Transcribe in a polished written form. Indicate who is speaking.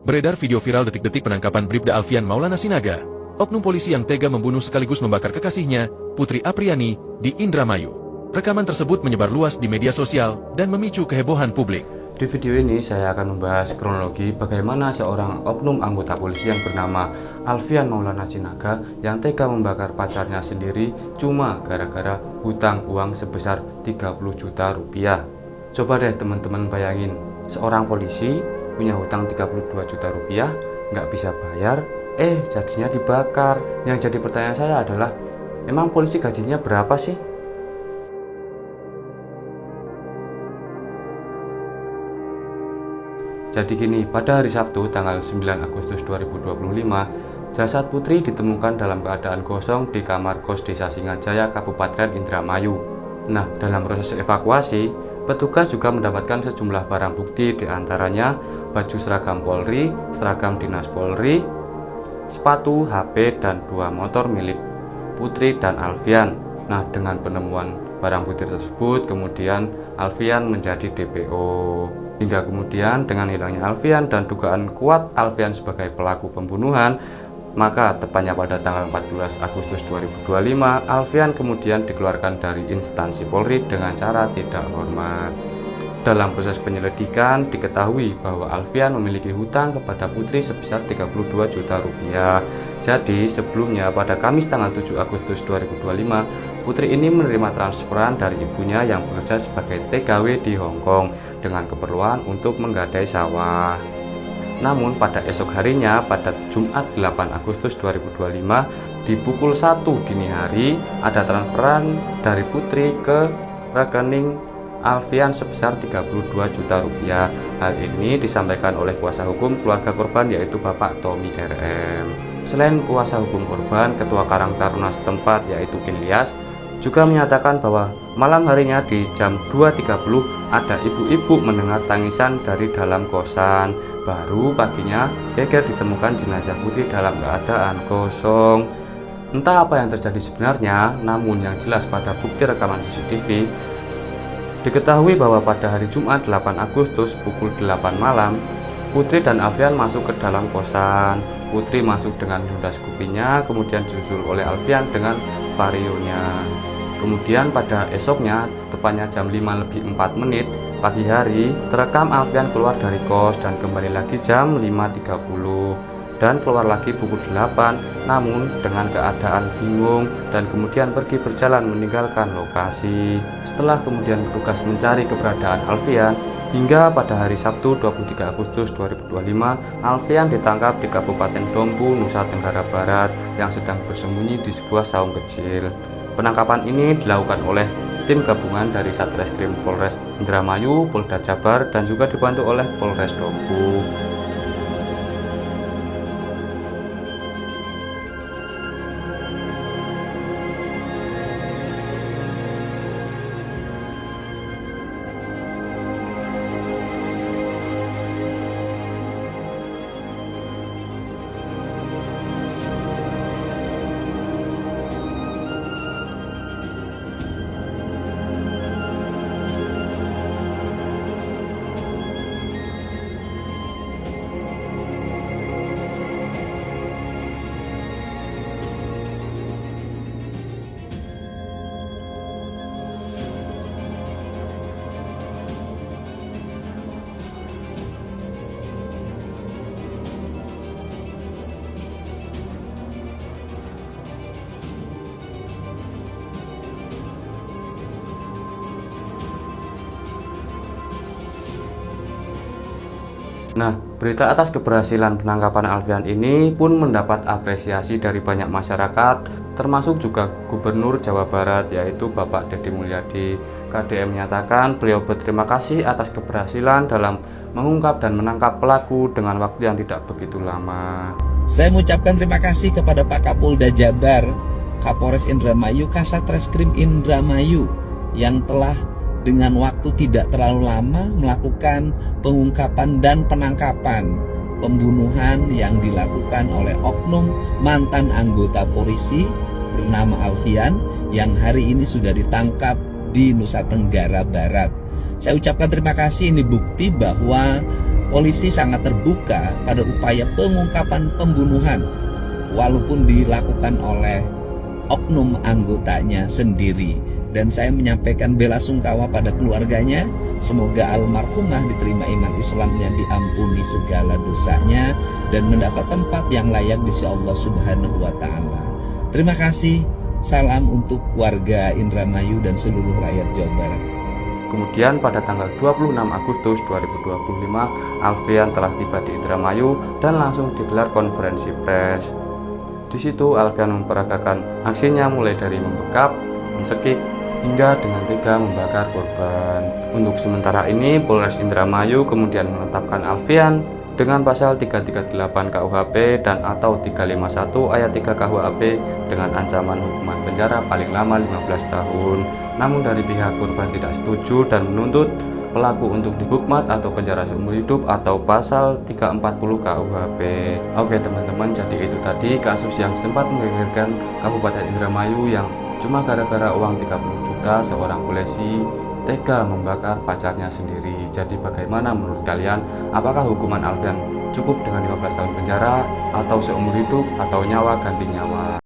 Speaker 1: Beredar video viral detik-detik penangkapan Bribda Alfian Maulana Sinaga, oknum polisi yang tega membunuh sekaligus membakar kekasihnya, Putri Apriani, di Indramayu. Rekaman tersebut menyebar luas di media sosial dan memicu kehebohan publik.
Speaker 2: Di video ini saya akan membahas kronologi bagaimana seorang oknum anggota polisi yang bernama Alfian Maulana Sinaga yang tega membakar pacarnya sendiri cuma gara-gara hutang uang sebesar 30 juta rupiah. Coba deh teman-teman bayangin, seorang polisi punya hutang 32 juta rupiah, nggak bisa bayar, jadinya dibakar. Yang jadi pertanyaan saya adalah, emang polisi gajinya berapa sih? Jadi gini, pada hari Sabtu tanggal 9 Agustus 2025, jasad Putri ditemukan dalam keadaan gosong di kamar kos desa Singajaya, Kabupaten Indramayu. Nah, dalam proses evakuasi, petugas juga mendapatkan sejumlah barang bukti, diantaranya baju seragam Polri, seragam dinas Polri, sepatu, HP, dan 2 motor milik Putri dan Alfian. Nah, dengan penemuan barang bukti tersebut, kemudian Alfian menjadi DPO. Hingga kemudian dengan hilangnya Alfian dan dugaan kuat Alfian sebagai pelaku pembunuhan, maka tepatnya pada tanggal 14 Agustus 2025, Alfian kemudian dikeluarkan dari instansi Polri dengan cara tidak hormat. Dalam proses penyelidikan diketahui bahwa Alfian memiliki hutang kepada Putri sebesar 32 juta rupiah. Jadi sebelumnya pada Kamis tanggal 7 Agustus 2025, Putri ini menerima transferan dari ibunya yang bekerja sebagai TKW di Hong Kong dengan keperluan untuk menggadai sawah. Namun pada esok harinya, pada Jumat 8 Agustus 2025, di pukul 1 dini hari, ada transferan dari Putri ke rekening Alfian sebesar 32 juta rupiah. Hal ini disampaikan oleh kuasa hukum keluarga korban, yaitu Bapak Tommy RM. Selain kuasa hukum korban, Ketua Karang Taruna setempat yaitu Ilyas juga menyatakan bahwa malam harinya di jam 2.30 ada ibu-ibu mendengar tangisan dari dalam kosan. Baru paginya geger ditemukan jenazah Putri dalam keadaan kosong. Entah apa yang terjadi sebenarnya, namun yang jelas pada bukti rekaman CCTV diketahui bahwa pada hari Jumat 8 Agustus pukul 8 malam, Putri dan Alfian masuk ke dalam kosan. Putri masuk dengan lundas kupinya, kemudian disusul oleh Alfian dengan varionya. Kemudian pada esoknya, tepatnya jam 5:04 pagi hari, terekam Alfian keluar dari kos dan kembali lagi jam 5.30 dan keluar lagi pukul 8, namun dengan keadaan bingung dan kemudian pergi berjalan meninggalkan lokasi. Setelah kemudian petugas mencari keberadaan Alfian, hingga pada hari Sabtu 23 Agustus 2025, Alfian ditangkap di Kabupaten Dompu, Nusa Tenggara Barat yang sedang bersembunyi di sebuah saung kecil. Penangkapan ini dilakukan oleh tim gabungan dari Satreskrim Polres Indramayu, Polda Jabar, dan juga dibantu oleh Polres Dompu. Nah, berita atas keberhasilan penangkapan Alfian ini pun mendapat apresiasi dari banyak masyarakat, termasuk juga Gubernur Jawa Barat yaitu Bapak Deddy Mulyadi. KDM menyatakan beliau berterima kasih atas keberhasilan dalam mengungkap dan menangkap pelaku dengan waktu yang tidak begitu lama.
Speaker 3: Saya mengucapkan terima kasih kepada Pak Kapolda Jabar, Kapolres Indramayu, Kasatreskrim Indramayu yang telah dengan waktu tidak terlalu lama melakukan pengungkapan dan penangkapan pembunuhan yang dilakukan oleh oknum mantan anggota polisi bernama Alfian yang hari ini sudah ditangkap di Nusa Tenggara Barat. Saya ucapkan terima kasih, ini bukti bahwa polisi sangat terbuka pada upaya pengungkapan pembunuhan walaupun dilakukan oleh oknum anggotanya sendiri. Dan saya menyampaikan bela sungkawa pada keluarganya. Semoga almarhumah diterima iman Islamnya, diampuni segala dosanya, dan mendapat tempat yang layak di sisi Allah Subhanahu wa Ta'ala. Terima kasih. Salam untuk warga Indramayu dan seluruh rakyat Jawa Barat.
Speaker 2: Kemudian pada tanggal 26 Agustus 2025, Alfian telah tiba di Indramayu dan langsung digelar konferensi pers. Di situ Alfian memperagakan aksinya mulai dari membekap, mencekik, hingga dengan tega membakar korban. Untuk sementara ini, Polres Indramayu kemudian menetapkan Alfian dengan pasal 338 KUHP dan atau 351 ayat 3 KUHP dengan ancaman hukuman penjara paling lama 15 tahun. Namun dari pihak korban tidak setuju dan menuntut pelaku untuk dihukmat atau penjara seumur hidup atau pasal 340 KUHP. Oke teman-teman, jadi itu tadi kasus yang sempat menggegerkan Kabupaten Indramayu yang cuma gara-gara uang 30 juta seorang polisi tega membakar pacarnya sendiri. Jadi bagaimana menurut kalian? Apakah hukuman Alfian cukup dengan 15 tahun penjara atau seumur hidup atau nyawa ganti nyawa?